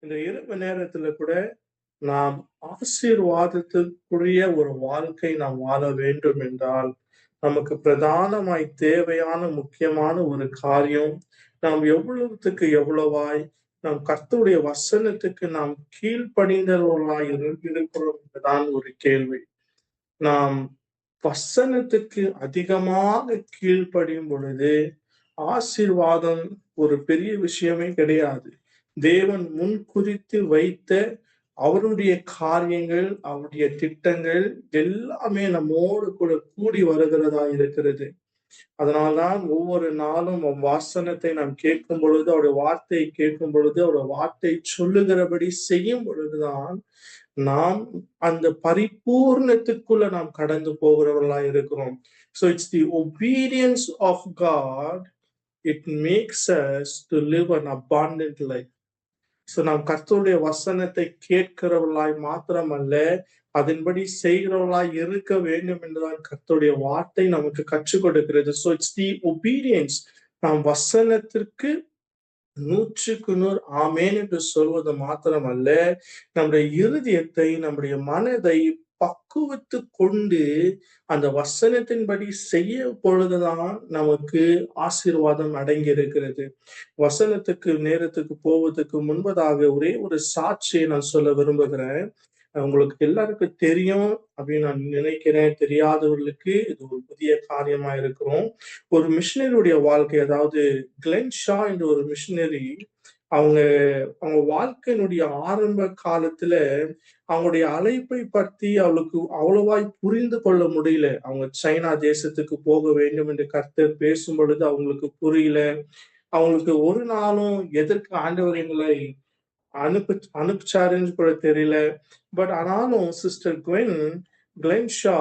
இந்த இரவு நேரத்துல கூட நாம் ஆசீர்வாதத்துக்குரிய ஒரு வாழ்க்கை நாம் வாழ வேண்டும் என்றால், நமக்கு பிரதானமாய் தேவையான முக்கியமான ஒரு காரியம், நாம் எவ்வளவுத்துக்கு எவ்வளவாய் நம் கர்த்தருடைய வசனத்துக்கு நாம் கீழ்ப்படிந்தவர்களாய் இருக்கிறோம் என்றுதான் ஒரு கேள்வி. நாம் வசனத்துக்கு அதிகமாக கீழ்ப்படியும் பொழுது, ஆசீர்வாதம் ஒரு பெரிய விஷயமே கிடையாது. தேவன் முன்குறித்து வைத்த அவருடைய காரியங்கள், அவருடைய திட்டங்கள் எல்லாமே நம்மோடு கூட கூடி வருகிறதா இருக்கிறது. அதனால்தான் ஒவ்வொரு நாளும் வாசனத்தை நாம் கேட்கும் பொழுது, அவருடைய வார்த்தையை கேட்கும் பொழுது, அவருடைய வார்த்தை சொல்லுகிறபடி செய்யும் பொழுதுதான் நாம் அந்த பரிபூர்ணத்துக்குள்ள நாம் கடந்து போகிறவர்களா இருக்கிறோம். So it's the obedience of God, it makes us to live an abundant life. So நாம் கர்த்தருடைய வசனத்தை கேட்கிறவர்களாய் மாத்திரமல்ல, அதன்படி செய்கிறவர்களாய் இருக்க வேண்டும் என்றுதான் கர்த்தருடைய வார்த்தை நமக்கு கற்றுக் கொடுக்கிறது. So it's the obedience. நாம் வசனத்திற்கு 100க்கு 100 ஆமென் என்று சொல்வது மாத்திரமல்ல, நம்முடைய இருதயத்தை, நம்முடைய மனதை பக்குவத்து கொண்டு அந்த வசனத்தின்படி செய்ய பொழுதுதான் நமக்கு ஆசீர்வாதம் அடங்கி இருக்கிறது. வசனத்துக்கு நேரத்துக்கு போவதற்கு முன்பதாக ஒரே ஒரு சாட்சியை நான் சொல்ல விரும்புகிறேன். உங்களுக்கு எல்லாருக்கும் தெரியும் அப்படின்னு நான் நினைக்கிறேன். தெரியாதவர்களுக்கு இது ஒரு புதிய காரியமா இருக்கிறோம். ஒரு மிஷினரியுடைய வாழ்க்கை, அதாவது கிளென் ஷா என்ற ஒரு மிஷினரி, அவங்க அவங்க வாழ்க்கையினுடைய ஆரம்ப காலத்துல அவங்களுடைய அழைப்பை பற்றி அவளுக்கு அவ்வளவாய் புரிந்து கொள்ள முடியல. அவங்க சைனா தேசத்துக்கு போக வேண்டும் என்று கர்த்தர் பேசும் பொழுது அவங்களுக்கு புரியல. அவங்களுக்கு ஒரு நாளும் எதற்கு ஆண்டவர் எங்களை அனுப்பிச்சாருன்னு கூட தெரியல. பட் ஆனாலும் சிஸ்டர் கிளென் ஷா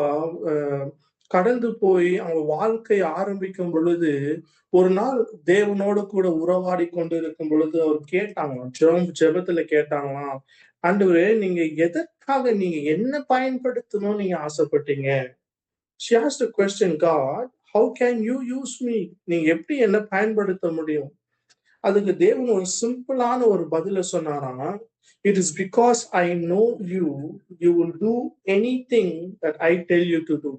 கடந்து போய் அவங்க வாழ்க்கை ஆரம்பிக்கும் பொழுது, ஒரு நாள் தேவனோடு கூட உறவாடி கொண்டு இருக்கும் பொழுது அவர் கேட்டாங்களாம், ஜெபத்துல கேட்டாங்களாம், ஆண்டவரே நீங்க எதற்காக, நீங்க என்ன பயன்படுத்தணும்னு நீங்க ஆசைப்பட்டீங்க? She asked a question, God, how can you use me? நீங்க எப்படி என்ன பயன்படுத்த முடியும்? அதுக்கு தேவன் ஒரு சிம்பிளான ஒரு பதில சொன்னாராம். It is because I know you, you will do anything that I tell you to do.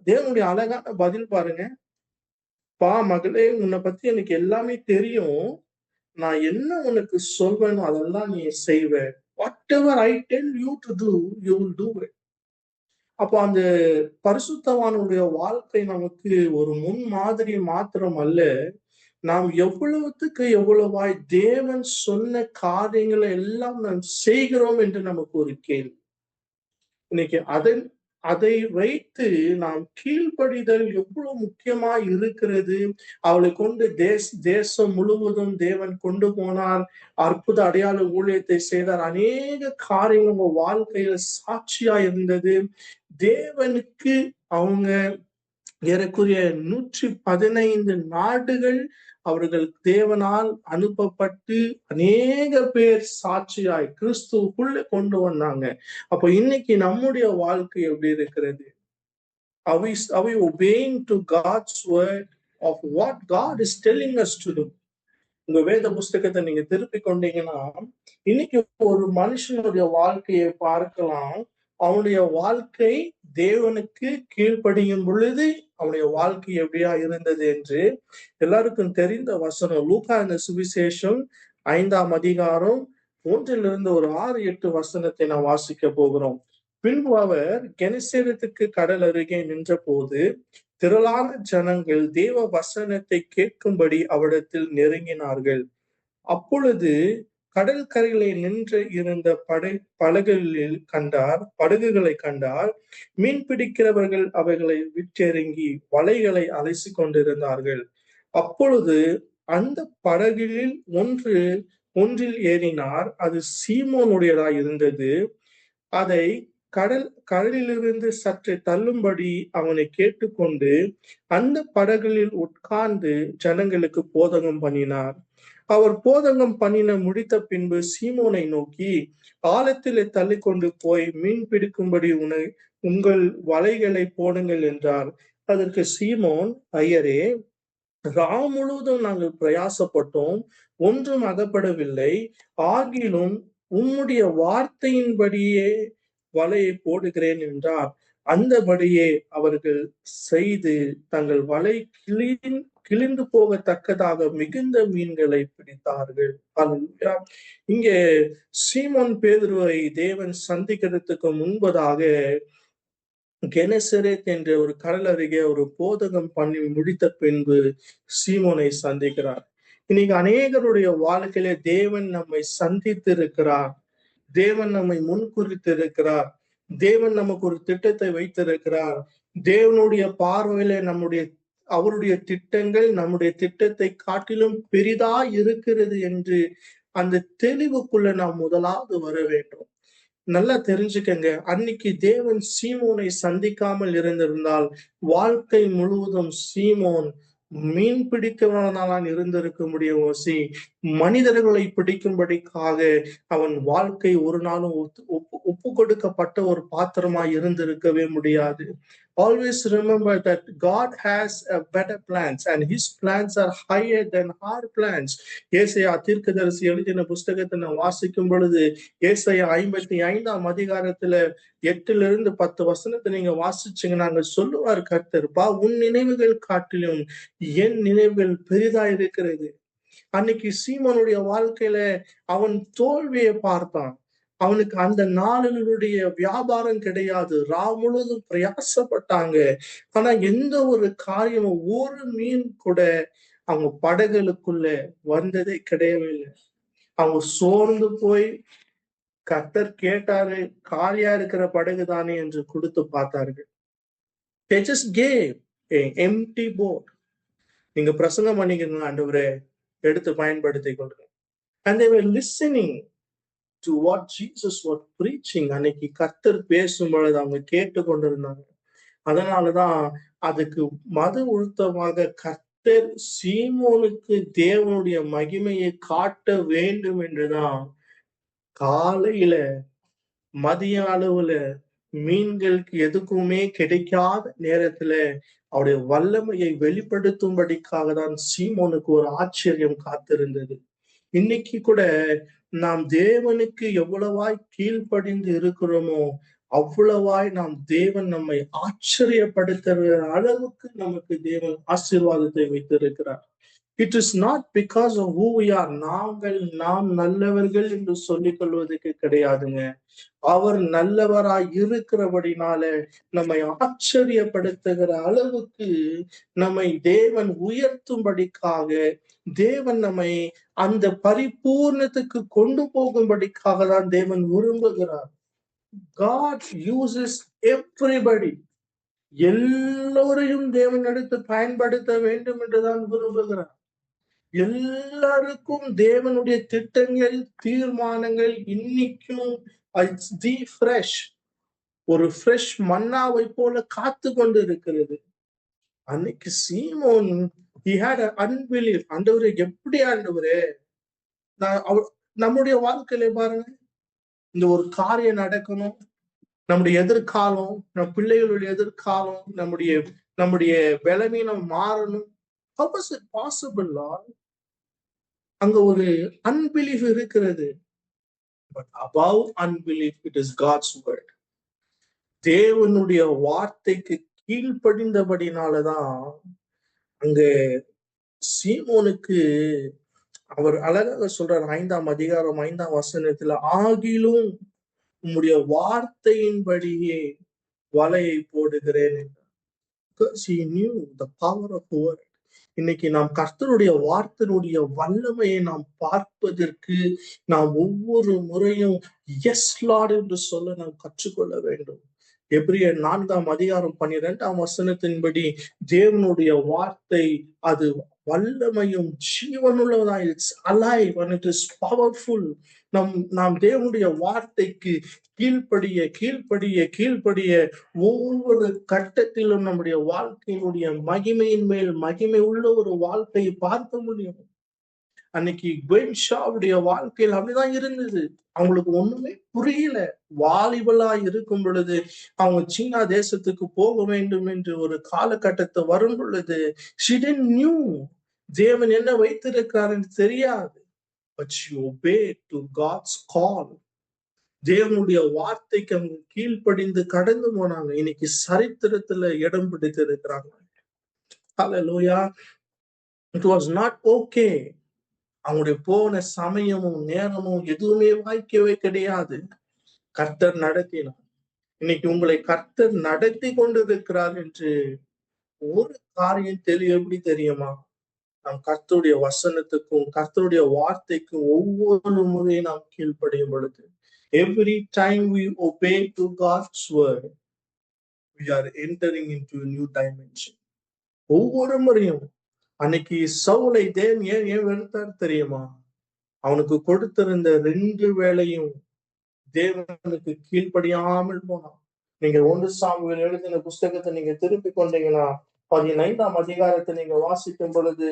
தேவனுடைய அழகான பதில் பாருங்க. மகளே, உன்னை பத்தி எனக்கு எல்லாமே தெரியும். நான் என்ன உனக்கு சொல்வேனோ அதெல்லாம் நீ செய்வ. Whatever I tell you to do, you will do it. அப்போ அந்த பரிசுத்தவானுடைய வாழ்க்கை நமக்கு ஒரு முன் மாதிரி மாத்திரம் அல்ல, நாம் எவ்வளவுக்கு எவ்வளவாய் தேவன் சொன்ன காரியங்களை எல்லாம் நாம் செய்கிறோம் என்று நமக்கு ஒரு கேள்வி. இன்னைக்கு அதை வைத்து நாம் கீழ்ப்படிதல் எவ்வளவு முக்கியமா இருக்கிறது. அவளை கொண்டு தேசம் முழுவதும் தேவன் கொண்டு போனார், அற்புத அடையாள ஊழியத்தை செய்தார், அநேக காரியங்கள் உங்க வாழ்க்கையில சாட்சியா இருந்தது. தேவனுக்கு அவங்க ஏறக்குறைய 115 நாடுகள் அவர்கள் தேவனால் அனுப்பப்பட்டு அநேக பேர் சாட்சியாய் கிறிஸ்துவுக்குள்ள கொண்டு வந்தாங்க. அப்போ இன்னைக்கு நம்முடைய வாழ்க்கை எப்படி இருக்கிறது? Are we obeying to God's word of what God is telling us to do? உங்க வேத புஸ்தகத்தை நீங்க திருப்பி கொண்டீங்கன்னா, இன்னைக்கு ஒரு மனுஷனுடைய வாழ்க்கையை பார்க்கலாம். அவனுடைய வாழ்க்கை தேவனுக்கு கீழ்ப்படியும் பொழுது அவனுடைய வாழ்க்கை எப்படியா இருந்தது என்று எல்லாருக்கும் தெரிந்த வசனம். லூக்கா இந்த சுவிசேஷம் 5ஆம் அதிகாரம் 1 ஒரு 6-8 வசனத்தை நாம் வாசிக்க போகிறோம். பின்பு அவர் கெனசேரத்துக்கு கடல் அருகே நின்ற போது திரளான ஜனங்கள் தேவ வசனத்தை கேட்கும்படி அவரிடத்தில் நெருங்கினார்கள். அப்பொழுது கடற்கரையிலே நின்று இருந்த படகுகளை கண்டார். மீன் பிடிக்கிறவர்கள் அவைகளை விட்டிறங்கி வலைகளை அலைசி கொண்டிருந்தார்கள். அப்பொழுது அந்த படகுகளில் ஒன்றில் ஏறினார். அது சீமோனுடையதாய் இருந்தது. அதை கடலிலிருந்து சற்று தள்ளும்படி அவனை கேட்டுக்கொண்டு அந்த படகுகளில் உட்கார்ந்து ஜனங்களுக்கு போதகம் பண்ணினார். அவர் போதகம் பண்ணின முடித்த பின்பு சீமோனை நோக்கி, ஆழத்திலே தள்ளிக்கொண்டு போய் மீன் பிடிக்கும்படி உங்கள் வலைகளை போடுங்கள் என்றார். அதற்கு சீமோன், ஐயரே, முழுவதும் நாங்கள் பிரயாசப்பட்டோம், ஒன்றும் அகப்படவில்லை. ஆகிலும் உம்முடைய வார்த்தையின்படியே வலையை போடுகிறேன் என்றார். அந்தபடியே அவர்கள் செய்து தங்கள் வலை கிழிந்து போகத்தக்கதாக மிகுந்த மீன்களை பிடித்தார்கள். அல்லேலூயா. இங்கே சீமோன் பேதுருவை தேவன் சந்திக்கிறதுக்கு முன்பதாக கெனசரேத் என்ற ஒரு கடல் அருகே ஒரு போதகம் பண்ணி முடித்த பின்பு சீமோனை சந்திக்கிறார். இன்னைக்கு அநேகருடைய வாழ்க்கையில தேவன் நம்மை சந்தித்து இருக்கிறார். தேவன் நம்மை முன்குறித்து இருக்கிறார். தேவன் நமக்கு ஒரு திட்டத்தை வைத்திருக்கிறார். தேவனுடைய பார்வையில அவருடைய திட்டங்கள் நம்முடைய திட்டத்தை காட்டிலும் பெரிதா இருக்கிறது என்று அந்த தெளிவுக்குள்ள நாம் முதலாவது வர வேண்டும். நல்லா தெரிஞ்சுக்கங்க, அன்னைக்கு தேவன் சீமோனை சந்திக்காமல் இருந்திருந்தால் வாழ்க்கை முழுவதும் சீமோன் மீன் பிடிக்கிறவனான் இருந்திருக்க முடியும். மனிதர்களை பிடிக்கும்படிக்காக அவன் வாழ்க்கை ஒரு நாளும் ஒப்பு கொடுக்கப்பட்ட ஒரு பாத்திரமாய் இருந்திருக்கவே முடியாது. Always remember that God has a better plans and his plans are higher than our plans. ஏசாயா தீர்க்கதரிசி எழுதின புஸ்தகத்தை நான் வாசிக்கும் பொழுது ஏசாயா 55ஆம் அதிகாரத்துல 8 to 10 வசனத்தை நீங்க வாசிச்சீங்கன்னா அங்க சொல்லுவார் கர்த்தர், உன் நினைவுகள் காட்டிலும் என் நினைவுகள் பெரிதா இருக்கிறது. அன்னைக்கு சீமோனுடைய வாழ்க்கையில அவன் தோல்வியை பார்த்தான். அவனுக்கு அந்த நாளுடைய வியாபாரம் கிடையாது. முழுவதும் பிரயாசப்பட்டாங்க. ஆனா எந்த ஒரு காரியமும் ஒரு மீன் கூட அவங்க படகுகளுக்குள்ள வந்ததே கிடையவே இல்லை. அவங்க சோர்ந்து போய் கர்த்தர் கேட்டாரு, காலியா இருக்கிற படகு தானே என்று கொடுத்து பார்த்தார்கள். They just gave an empty boat. நீங்க பிரசங்கம் பண்ணிக்கிறீங்க ஆண்டவரே, எடுத்து பயன்படுத்தி கொள்ளுங்க. And they were listening to what Jesus was preaching. அன்னைக்கு கர்த்தர் பேசும் பொழுது அவங்க கேட்டு கொண்டிருந்தாங்க. அதனாலதான் அதுக்கு மது உழுத்தமாக கர்த்தர் சீமோனுக்கு தேவனுடைய மகிமையை காட்ட வேண்டும் என்றுதான் காலையில மதிய அளவுல மீன்களுக்கு எதுக்குமே கிடைக்காத நேரத்துல அவருடைய வல்லமையை வெளிப்படுத்தும்படிக்காக தான் சீமோனுக்கு ஒரு ஆச்சரியம் காத்திருந்தது. இன்னைக்கு கூட நாம் தேவனுக்கு எவ்வளவாய் கீழ்ப்படிந்து இருக்கிறோமோ அவ்வளவாய் நாம் தேவன் நம்மை ஆச்சரியப்படுத்துற அளவுக்கு நமக்கு தேவன் ஆசீர்வாதத்தை வைத்திருக்கிறார். It is not because of who we are. நாம் நல்லவர்கள் என்று சொல்லிக் கொள்வதற்கு கிடையாதுங்க. அவர் நல்லவராய் இருக்கிறபடினால நம்மை ஆச்சரியப்படுத்துகிற அளவுக்கு நம்மை தேவன் உயர்த்தும்படிக்காக, தேவன் நம்மை அந்த பரிபூர்ணத்துக்கு கொண்டு போகும்படிக்காக தான் தேவன் விரும்புகிறார். God uses everybody. எல்லோரையும் தேவன் எடுத்து பயன்படுத்த வேண்டும் என்றுதான் விரும்புகிறார். எல்லாருக்கும் தேவனுடைய திட்டங்கள், தீர்மானங்கள் இன்னைக்கும் ஒரு ஃப்ரெஷ் மன்னாவை போல காத்து கொண்டு இருக்கிறது. அன்னைக்கு சீமோன் he had an unbelief. ஆண்டவரே, எப்படி ஆண்டவரே, நம்முடைய வாழ்க்கையில பாருங்க, இந்த ஒரு காரியம் நடக்கணும், நம்முடைய எதிர்காலம், நம் பிள்ளைகளுடைய எதிர்காலம், நம்முடைய பலவீனம் மாறணும். How was it possible, Lord? அங்க ஒரு அன்பிலீஃப் இருக்கிறது. But above unbelief, it is God's word. தேவனுடைய வார்த்தைக்கு கீழ்ப்படிந்தபடினாலதான் அங்க சீமோனுக்கு அவர் அழகாக சொல்றார் 5ஆம் அதிகாரம் 5ஆம் வசனத்துல, ஆகிலும் உம்முடைய வார்த்தையின்படியே வலையை போடுகிறேன் என்றார். Because he knew the power of the word. இன்னைக்கு நாம் கர்த்தருடைய வார்த்தையினுடைய வல்லமையை நாம் பார்ப்பதற்கு நாம் ஒவ்வொரு முறையும் எஸ் லார்ட் என்று சொல்ல நாம் கற்றுக்கொள்ள வேண்டும். எபிரியர் 4ஆம் அதிகாரம் 12ஆம் வசனத்தின்படி தேவனுடைய வார்த்தை அது வல்லமையும் ஜீவனுள்ளதாய், it's alive and it is powerful. நாம் தேவனுடைய வார்த்தைக்கு கீழ்ப்படிய ஒவ்வொரு கட்டத்திலும் நம்முடைய வாழ்க்கையினுடைய மகிமையின் மேல் மகிமை உள்ள ஒரு வாழ்க்கையை பார்க்க முடியும். அன்னைக்கு குவென்ஷாவுடைய வாழ்க்கையில் அப்படிதான் இருந்தது. அவங்களுக்கு ஒண்ணுமே புரியல. வாலிபலா இருக்கும் பொழுது அவங்க சீனா தேசத்துக்கு போக வேண்டும் என்று ஒரு காலகட்டத்தை வரும் பொழுது she didn't knew தேவன் என்ன வைத்திருக்கிறார் என்று தெரியாது. But you obey to God's call. தேவனுடைய வார்த்தைக்கு அவங்க கீழ்ப்படிந்து கடந்து போனாங்க. இன்னைக்கு சரித்திரத்துல இடம் பிடித்து இருக்கிறாங்க. Hallelujah. It was not okay. அவங்களுடைய போன சமயமும் நேரமும் எதுவுமே வாய்க்கவே கிடையாது. கர்த்தர் நடத்தினார். இன்னைக்கு உங்களை கர்த்தர் நடத்தி கொண்டிருக்கிறார் என்று ஒரு காரியம் எப்படி தெரியுமா? நாம் கர்த்தருடைய வசனத்துக்கும் கர்த்தருடைய வார்த்தைக்கும் ஒவ்வொரு முறையும் நாம் கீழ்ப்படியும் பொழுது, every time we obey to God's word, we are entering into a new dimension. ஒவ்வொரு முறையும் அன்னைக்கு சவுலை தேவன் ஏன் வெறுத்தார் தெரியுமா? அவனுக்கு கொடுத்திருந்த 2 வேளையும் தேவனுக்கு கீழ்ப்படியாமல் போனான். நீங்க 1 சாமுவேல் எழுதின புஸ்தகத்தை நீங்க திருப்பி கொண்டீங்கன்னா 15ஆம் அதிகாரத்தை நீங்க வாசிக்கும் பொழுது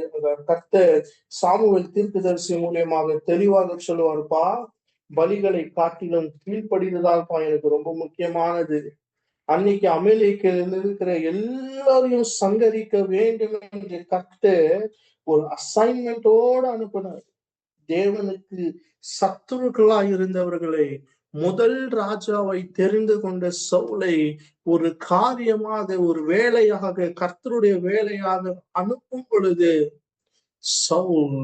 கர்த்தர் சாமுவேல் தீர்க்கதரிசி மூலியமாக தெளிவாக சொல்லுவார்ப்பா, பலிகளை காட்டிலும் கீழ்ப்படினதால்ப்பா எனக்கு ரொம்ப முக்கியமானது. அன்னைக்கு அமலேக்கில் இருக்கிற எல்லாரையும் சங்கரிக்க வேண்டும் என்று கர்த்தர் ஒரு அசைன்மெண்டோட அனுப்பினார். தேவனுக்கு சத்துருக்களா இருந்தவர்களை, முதல் ராஜாவை தெரிந்து கொண்ட சவுலை ஒரு காரியமாக, ஒரு வேலையாக, கர்த்தருடைய வேலையாக அனுப்பும் பொழுது சவுல்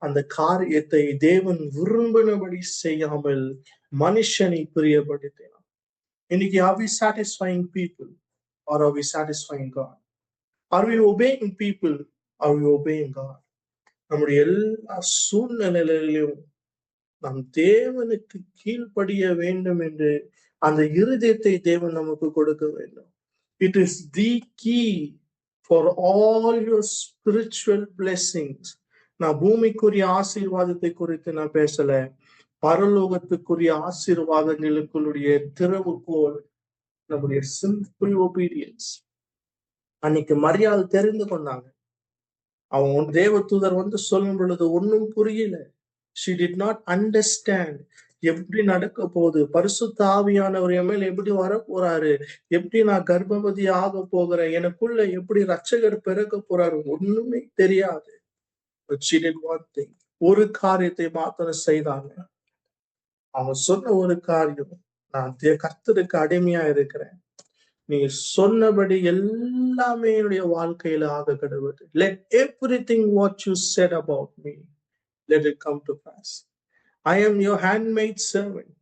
அந்த காரியத்தை தேவன் விரும்பினபடி செய்யாமல் மனுஷனை பிரியப்படுத்தினார். இன்னைக்கு are we satisfying people or are we satisfying God? Are we obeying people? Are we obeying God? நம்முடைய எல்லா சூழ்நிலையிலும் நாம் தேவனுக்கு கீழ்ப்படிய வேண்டும் என்று அந்த இருதயத்தை தேவன் நமக்கு கொடுக்க வேண்டும். It is the key for all your spiritual blessings. நான் பூமிக்குரிய ஆசீர்வாதத்தை குறித்து நான் பேசல, பரலோகத்துக்குரிய ஆசீர்வாதங்களுக்குடைய திறவுகோல் நம்முடைய சிம்பிள் ஒபீடியன்ஸ். அன்னைக்கு மரியாதை தெரிந்து கொண்டாங்க. அவன் தேவதூதர் சொல்லும் பொழுது ஒன்னும் புரியல. She did not understand. எப்படி நடக்க போகுது, பரிசுத்த ஆவியானவர் என் மேல் எப்படி வர போறாரு, எப்படி நான் கர்ப்பவதி ஆக போகிறேன், எனக்குள்ள எப்படி ரட்சகர் பிறக்க போறாரு, ஒண்ணுமே தெரியாது. But she did one thing. ஒரு காரியத்தை மாத்திரம் செய்தாங்க. அவங்க சொன்ன ஒரு காரியம், நான் கர்த்தருக்கு அடிமையா இருக்கிறேன், நீங்க சொன்னபடி எல்லாமே என்னுடைய வாழ்க்கையில ஆக கடவுது. Let everything what you said about me, let it come to pass. I am your handmaid servant,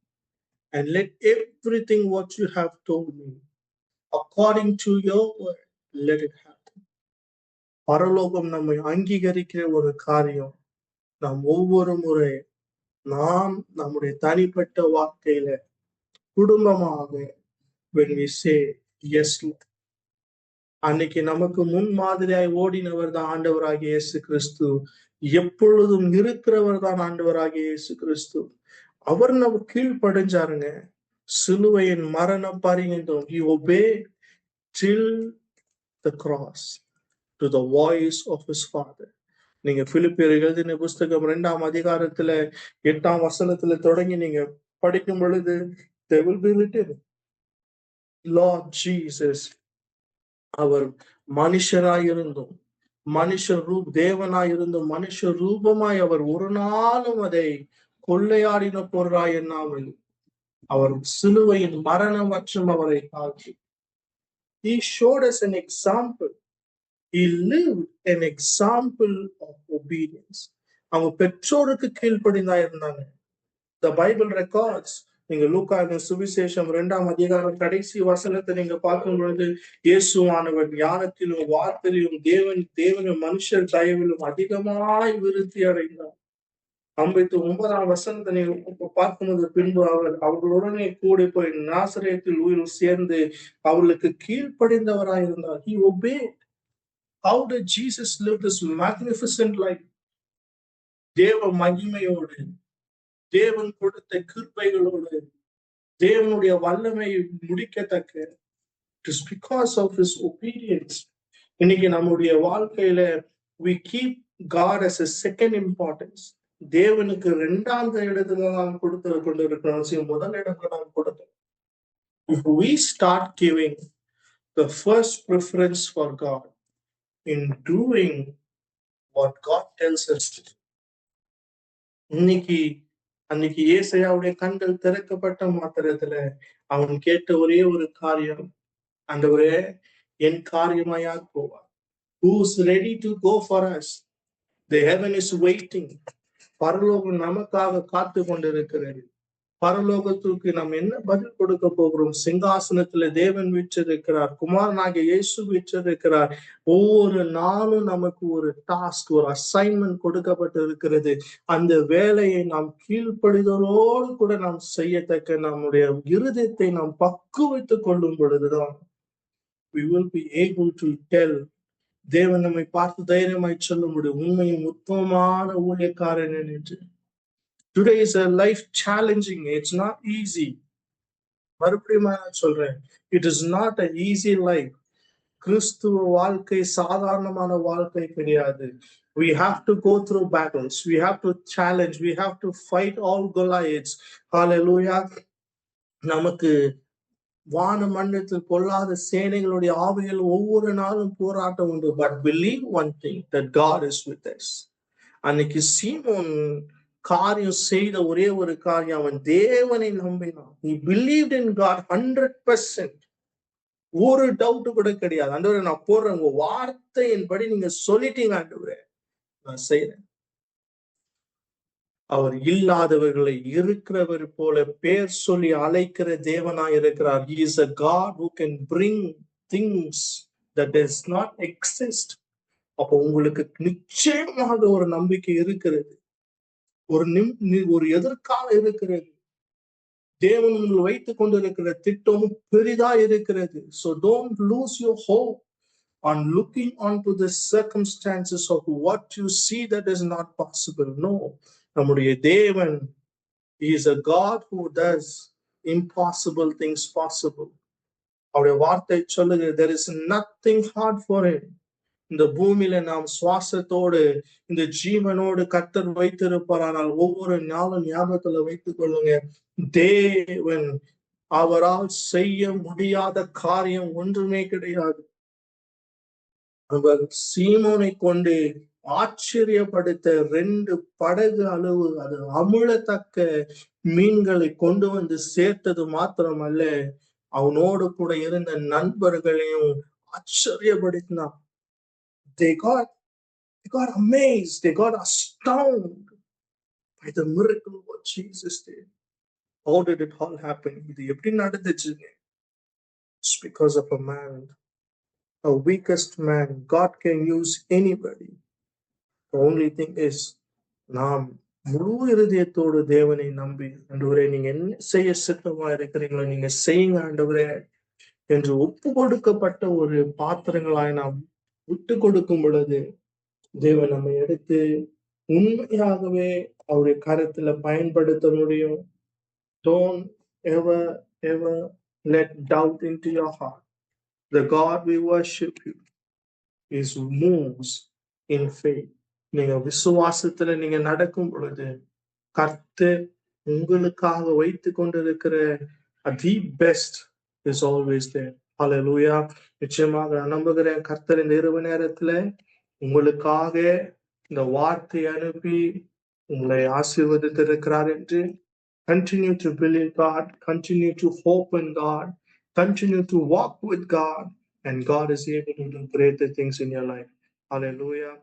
and let everything what you have told me according to your word, let it happen. பரலோகம் நம்மை அங்கீகரிக்கிற ஒரு காரியம். நாம் ஒவ்வொரு முறை நாம் நம்முடைய தனிப்பட்ட வாழ்க்கையில குடும்பமாக when we say yes, அன்னைக்கு நமக்கு முன் மாதிரியாய் ஓடினவர் தான் ஆண்டவராகிய இயேசு கிறிஸ்து. எப்பொழுதும் இருக்கிறவர் தான் ஆண்டவராகிய இயேசு கிறிஸ்து. அவர் நம்ம கீழ்ப்படிஞ்சாருங்க. சிலுவையின் மரணம் பரியந்தம் he obeyed till the cross to the voice of his father. நீங்க பிலிப்பியர் எழுதின புஸ்தகம் 2ஆம் அதிகாரத்துல 8ஆம் வசனத்துல தொடங்கி நீங்க படிக்கும் பொழுது there will be written, Lord Jesus, அவர் மனுஷராயிருந்தும் தேவனாயிருந்தும் மனுஷ ரூபமாய் அவர் ஒரு நாளும் அதை கொள்ளையாடின பொருளாய் எண்ணாமல் அவர் சிலுவையின் மரணம் மற்றும் அவரை தாழ்த்தி. He showed us an example. He lived an example of obedience. அவங்க பெற்றோருக்கு கீழ்ப்படிந்தா இருந்தாங்க. The Bible records, நீங்க லூக்காவின் சுவிசேஷம் 2ஆம் அதிகாரம் கடைசி வசனத்தை நீங்க பார்க்கும் பொழுது, இயேசுவானவர் ஞானத்திலும் வார்த்தையிலும் தேவனும் மனுஷர் தயவிலும் அதிகமாய் விருத்தி அடைந்தார். 59ஆம் வசனத்தை நீங்க பார்க்கும்போது, பின்பு அவர்களுடனே கூடி போய் நாசரேத்தில் ஊரில் சேர்ந்து அவர்களுக்கு கீழ்ப்படிந்தவராய் இருந்தார். He obeyed. How did Jesus live this magnificent life? தேவ மகிமையோடு, தேவன் கொடுத்த கிருபைகளோடு, தேவனுடைய வல்லமை முடிக்கத்தக்க, it is because of his obedience. இன்னைக்கு நம்முடைய வாழ்க்கையில we keep God as a second importance. தேவனுக்கு 2ஆம் இடத்துல நாம் கொடுத்து கொண்டிருக்கிறோம், முதல் இடத்துல நாம் கொடுத்தோம். If we start giving the first preference for God in doing what God tells us to do. இன்னைக்கு அன்னைக்கு ஏசாயாவுடைய கண்கள் திறக்கப்பட்ட மாத்திரத்துல அவன் கேட்ட ஒரே ஒரு காரியம், ஆண்டவரே என் காரியமாயா போவார். Who's ready to go for us? The heaven is waiting. பரலோகம் நமக்காக காத்து கொண்டிருக்கிறது. பரலோகத்துக்கு நாம் என்ன பதில் கொடுக்க போகிறோம்? சிங்காசனத்துல தேவன் வீற்றிருக்கிறார், குமாரனாகிய இயேசு வீற்றிருக்கிறார். ஒவ்வொரு நாளும் நமக்கு ஒரு டாஸ்க், ஒரு அசைன்மெண்ட் கொடுக்கப்பட்டு இருக்கிறது. அந்த வேலையை நாம் கீழ்ப்படிதலோடு கூட நாம் செய்யத்தக்க நம்முடைய இருதயத்தை நாம் பக்குவித்துக் கொள்ளும் பொழுதுதான் we will be able to tell. தேவன் நம்மை பார்த்து தைரியமாய் சொல்ல முடியும், உண்மையும் உத்தமமான ஊழியக்காரன் என்று. Today is a life challenging. It's not easy. மறுபடியும் நான் சொல்றேன், it is not an easy life. கிறிஸ்துவ வாழ்க்கை சாதாரணமான வாழ்க்கை கிடையாது. We have to go through battles. We have to challenge. We have to fight all Goliaths. Hallelujah. நமக்கு வான மண்டலத்தில் கொள்ளாத சேனைகளுடைய ஆவிகள் ஒவ்வொரு நாளும் போராட்டம் உண்டு. But believe one thing, that God is with us. அன்னைக்கு சீமோன் காரியம் செய்த ஒரே ஒரு காரியம், அவன் தேவனை நம்பினான். He believed in God 100%. ஒரு டவுட் கூட கிடையாது. ஆண்டவரே நான் போடுறேன், உங்க வார்த்தையின்படி நீங்க சொல்லிட்டீங்க ஆண்டவரே, நான் செய்யறேன். அவர் இல்லாதவர்களை இருக்கிறவர் போல பேர் சொல்லி அழைக்கிற தேவனாய் இருக்கிறார். He is a God who can bring things that does not exist. அப்போ உங்களுக்கு நிச்சயமாக ஒரு நம்பிக்கை இருக்கிறது, ஒரு எதிர்காலம் இருக்கிறது. தேவன் உங்களை வைத்துக் கொண்டிருக்கிற திட்டமும் பெரிதா இருக்கிறது. So don't lose your hope on looking onto the circumstances of what you see that is not possible. No, நம்முடைய தேவன் is a God who does impossible things possible. அவருடைய வார்த்தை சொல்லுது, there is nothing hard for him. இந்த பூமியில நாம் சுவாசத்தோடு இந்த ஜீவனோடு கர்த்தர் வைத்திருப்பாரானால் ஒவ்வொரு நாளும் ஞாபகத்துல வைத்துக் கொள்ளுங்க, தேவன் அவரால் செய்ய முடியாத காரியம் ஒன்றுமே கிடையாது. அவர் சீமோனை கொண்டு ஆச்சரியப்படுத்த 2 படகு அளவு அது அமிழத்தக்க மீன்களை கொண்டு வந்து சேர்த்தது மாத்திரமல்ல, அவனோடு கூட இருந்த நண்பர்களையும் ஆச்சரியப்படுத்தினான். They got amazed. They got astounded by the miracle what Jesus did. How did it all happen? இது எப்படி நடந்துச்சுங்க? It's because of a man, a weakest man. God can use anybody. The only thing is, நாம் முழு இருதயத்தோடு தேவனை நம்பி, ஆண்டவரே நீங்க என்ன செய்ய சித்தமா இருக்கிறீங்களோ நீங்க செய்யுங்க ஆண்டவரே என்று ஒப்பு கொடுக்கப்பட்ட ஒரு பாத்திரங்களாய் நாம் விட்டு கொடுக்கும் பொழுது தேவன் நம்மை எடுத்து உண்மையாகவே அவருடைய கருத்துல பயன்படுத்த முடியும். Don't ever let doubt into your heart. The God we worship you is moves in faith. நீங்க விசுவாசத்துல நீங்க நடக்கும் பொழுது கர்த்தர் உங்களுக்காக வைத்து கொண்டிருக்கிற the best is always there. Hallelujah. நிச்சயமாக நான் நம்புகிறேன், கர்த்தர் இந்த இரவு நேரத்துல உங்களுக்காக இந்த வார்த்தை அனுப்பி உங்களை ஆசீர்வதித்திருக்கிறார் என்று. Continue to believe God, continue to hope in God, continue to walk with God, and God is able to do greater things in your life. Hallelujah.